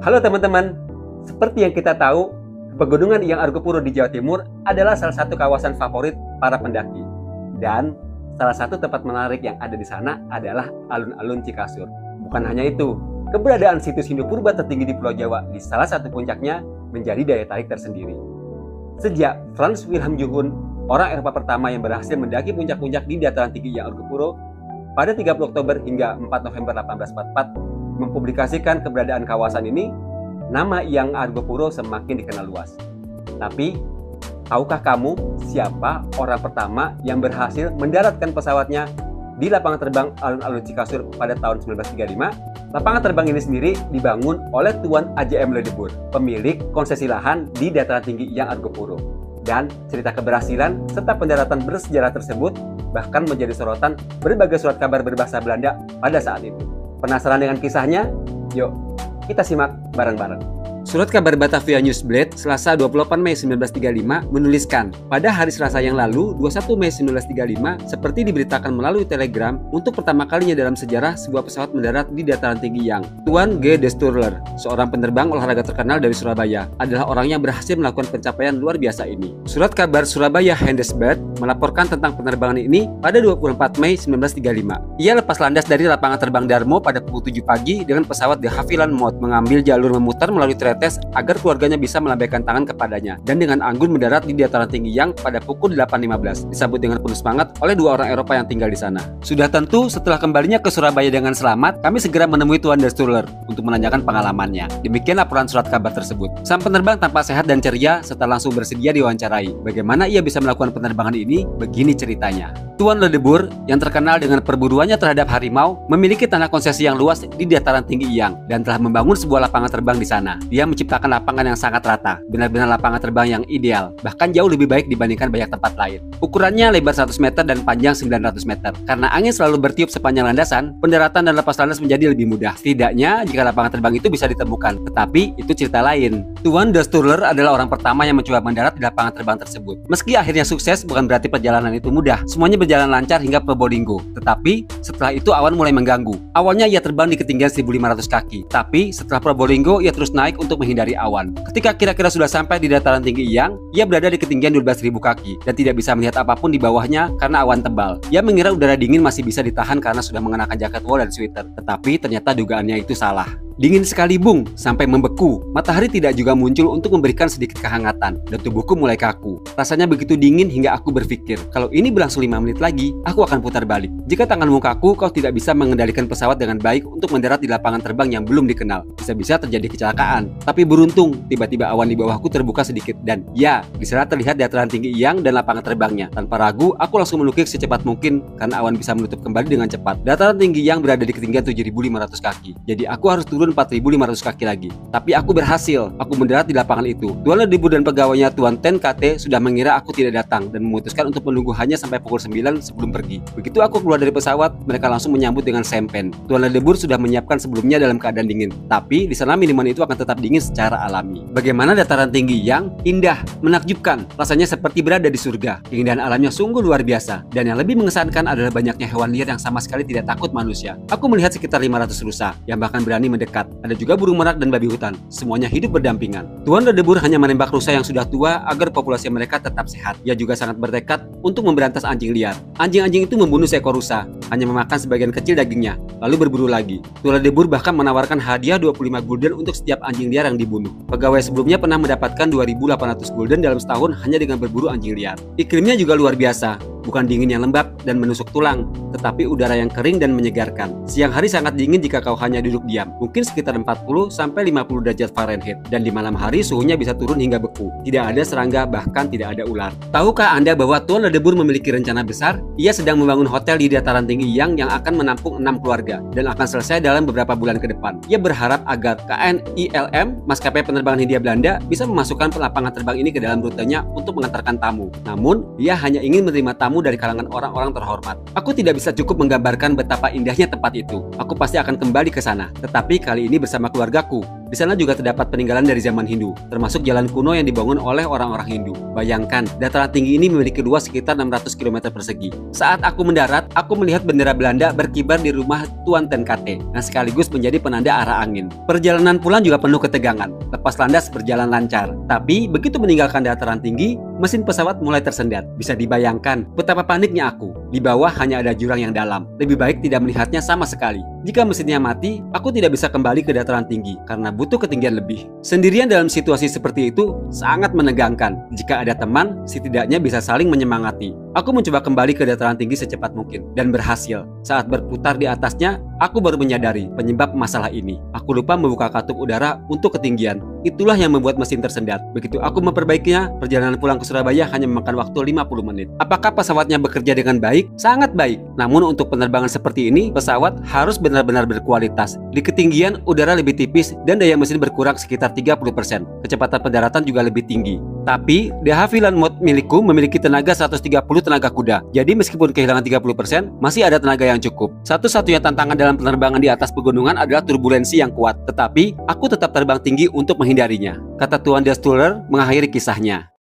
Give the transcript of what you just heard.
Halo teman-teman, seperti yang kita tahu, Pegunungan Iyang Argopuro di Jawa Timur adalah salah satu kawasan favorit para pendaki. Dan salah satu tempat menarik yang ada di sana adalah alun-alun Cikasur. Bukan hanya itu, keberadaan situs Hindu purba tertinggi di Pulau Jawa di salah satu puncaknya menjadi daya tarik tersendiri. Sejak Frans Wilhelm Jungun, orang Eropa pertama yang berhasil mendaki puncak-puncak di dataran tinggi Iyang Argopuro pada 30 Oktober hingga 4 November 1844, mempublikasikan keberadaan kawasan ini, nama Iyang Argopuro semakin dikenal luas. Tapi, tahukah kamu siapa orang pertama yang berhasil mendaratkan pesawatnya di lapangan terbang alun-alun Cikasur pada tahun 1935? Lapangan terbang ini sendiri dibangun oleh Tuan A.J.M. Ledebur, pemilik konsesi lahan di dataran tinggi Iyang Argopuro. Dan cerita keberhasilan serta pendaratan bersejarah tersebut bahkan menjadi sorotan berbagai surat kabar berbahasa Belanda pada saat itu. Penasaran dengan kisahnya? Yuk, kita simak bareng-bareng. Surat kabar Batavia Newsblad Selasa 28 Mei 1935 menuliskan, pada hari Selasa yang lalu, 21 Mei 1935, seperti diberitakan melalui telegram, untuk pertama kalinya dalam sejarah sebuah pesawat mendarat di dataran tinggi Iyang. Tuan G. de Sturler, seorang penerbang olahraga terkenal dari Surabaya, adalah orang yang berhasil melakukan pencapaian luar biasa ini. Surat kabar Surabaya Handelsblad melaporkan tentang penerbangan ini pada 24 Mei 1935. Ia lepas landas dari lapangan terbang Darmo pada pukul 7 pagi dengan pesawat de Havilland Mod mengambil jalur memutar melalui Tretes agar keluarganya bisa melambaikan tangan kepadanya, dan dengan anggun mendarat di dataran tinggi Iyang pada pukul 8.15, disambut dengan penuh semangat oleh dua orang Eropa yang tinggal di sana. Sudah tentu setelah kembalinya ke Surabaya dengan selamat, kami segera menemui Tuan de Sturler untuk menanyakan pengalamannya. Demikian laporan surat kabar tersebut. Sang penerbang tampak sehat dan ceria serta langsung bersedia diwawancarai. Bagaimana ia bisa melakukan penerbangan ini? Begini ceritanya. Tuan Ledebur yang terkenal dengan perburuannya terhadap harimau memiliki tanah konsesi yang luas di dataran tinggi Iyang dan telah membangun sebuah lapangan terbang di sana. Dia menciptakan lapangan yang sangat rata, benar-benar lapangan terbang yang ideal, bahkan jauh lebih baik dibandingkan banyak tempat lain. Ukurannya lebar 100 meter dan panjang 900 meter. Karena angin selalu bertiup sepanjang landasan, pendaratan dan lepas landas menjadi lebih mudah. Setidaknya jika lapangan terbang itu bisa ditemukan, tetapi itu cerita lain. Tuan de Sturler adalah orang pertama yang mencoba mendarat di lapangan terbang tersebut. Meski akhirnya sukses, bukan berarti perjalanan itu mudah. Semuanya berjalan lancar hingga Probolinggo. Tetapi setelah itu awan mulai mengganggu. Awalnya ia terbang di ketinggian 1.500 kaki, tapi setelah Probolinggo ia terus naik untuk menghindari awan. Ketika kira-kira sudah sampai di dataran tinggi Iyang, ia berada di ketinggian 12.000 kaki dan tidak bisa melihat apapun di bawahnya karena awan tebal. Ia mengira udara dingin masih bisa ditahan karena sudah mengenakan jaket wol dan sweater, tetapi ternyata dugaannya itu salah. Dingin sekali bung, sampai membeku. Matahari tidak juga muncul untuk memberikan sedikit kehangatan, dan tubuhku mulai kaku. Rasanya begitu dingin hingga aku berpikir, kalau ini berlangsung 5 menit lagi, aku akan putar balik. Jika tanganmu kaku, kau tidak bisa mengendalikan pesawat dengan baik untuk mendarat di lapangan terbang yang belum dikenal. Bisa-bisa terjadi kecelakaan. Tapi beruntung, tiba-tiba awan di bawahku terbuka sedikit, dan ya, di sana terlihat dataran tinggi Iyang dan lapangan terbangnya. Tanpa ragu, aku langsung menukik secepat mungkin, karena awan bisa menutup kembali dengan cepat. Dataran tinggi Iyang berada di ketinggian 7.500 kaki, jadi aku harus turun 4.500 kaki lagi. Tapi aku berhasil. Aku mendarat di lapangan itu. Tuan Ledebur dan pegawainya Tuan Ten KT sudah mengira aku tidak datang dan memutuskan untuk menunggu hanya sampai pukul 9 sebelum pergi. Begitu aku keluar dari pesawat, mereka langsung menyambut dengan sempen. Tuan Ledebur sudah menyiapkan sebelumnya dalam keadaan dingin. Tapi di sana minuman itu akan tetap dingin secara alami. Bagaimana dataran tinggi Iyang? Indah, menakjubkan. Rasanya seperti berada di surga. Keindahan alamnya sungguh luar biasa. Dan yang lebih mengesankan adalah banyaknya hewan liar yang sama sekali tidak takut manusia. Aku melihat sekitar 500 rusa yang bahkan berani mendekat. Ada juga burung merak dan babi hutan, semuanya hidup berdampingan. Tuan Ledebur hanya menembak rusa yang sudah tua agar populasi mereka tetap sehat. Ia juga sangat bertekad untuk memberantas anjing liar. Anjing-anjing itu membunuh seekor rusa, hanya memakan sebagian kecil dagingnya, lalu berburu lagi. Tuan Ledebur bahkan menawarkan hadiah 25 gulden untuk setiap anjing liar yang dibunuh. Pegawai sebelumnya pernah mendapatkan 2.800 gulden dalam setahun hanya dengan berburu anjing liar. Iklimnya juga luar biasa. Bukan dingin yang lembab dan menusuk tulang, tetapi udara yang kering dan menyegarkan. Siang hari sangat dingin jika kau hanya duduk diam, mungkin sekitar 40 sampai 50 derajat Fahrenheit, dan di malam hari suhunya bisa turun hingga beku. Tidak ada serangga, bahkan tidak ada ular. Tahukah Anda bahwa Tuan Ledebur memiliki rencana besar? Ia sedang membangun hotel di dataran tinggi Iyang yang akan menampung 6 keluarga dan akan selesai dalam beberapa bulan ke depan. Ia berharap agar KNILM, maskapai penerbangan Hindia Belanda, bisa memasukkan lapangan terbang ini ke dalam rutenya untuk mengantarkan tamu. Namun, dia hanya ingin menerima tamu dari kalangan orang-orang terhormat. Aku tidak bisa cukup menggambarkan betapa indahnya tempat itu. Aku pasti akan kembali ke sana, tetapi kali ini bersama keluargaku. Di Di sana juga terdapat peninggalan dari zaman Hindu, termasuk jalan kuno yang dibangun oleh orang-orang Hindu. Bayangkan, dataran tinggi ini memiliki luas sekitar 600 km persegi. Saat aku mendarat, aku melihat bendera Belanda berkibar di rumah Tuan Tenkate, yang sekaligus menjadi penanda arah angin. Perjalanan pulang juga penuh ketegangan. Lepas landas berjalan lancar, tapi begitu meninggalkan dataran tinggi, mesin pesawat mulai tersendat. Bisa dibayangkan betapa paniknya aku. Di bawah hanya ada jurang yang dalam. Lebih baik tidak melihatnya sama sekali. Jika mesinnya mati, aku tidak bisa kembali ke dataran tinggi karena butuh ketinggian lebih. Sendirian dalam situasi seperti itu sangat menegangkan. Jika ada teman, setidaknya bisa saling menyemangati. Aku mencoba kembali ke dataran tinggi secepat mungkin dan berhasil. Saat berputar di atasnya, aku baru menyadari penyebab masalah ini. Aku lupa membuka katup udara untuk ketinggian. Itulah yang membuat mesin tersendat. Begitu aku memperbaikinya, perjalanan pulang ke Surabaya hanya memakan waktu 50 menit. Apakah pesawatnya bekerja dengan baik? Sangat baik. Namun untuk penerbangan seperti ini, pesawat harus benar-benar berkualitas. Di ketinggian, udara lebih tipis dan daya mesin berkurang sekitar 30%. Kecepatan pendaratan juga lebih tinggi. Tapi, De Havilland Mode milikku memiliki tenaga 130 tenaga kuda. Jadi meskipun kehilangan 30%, masih ada tenaga yang cukup. Satu-satunya tantangan dalam penerbangan di atas pegunungan adalah turbulensi yang kuat. Tetapi, aku tetap terbang tinggi untuk menghindarinya, kata Tuan De Stuller mengakhiri kisahnya.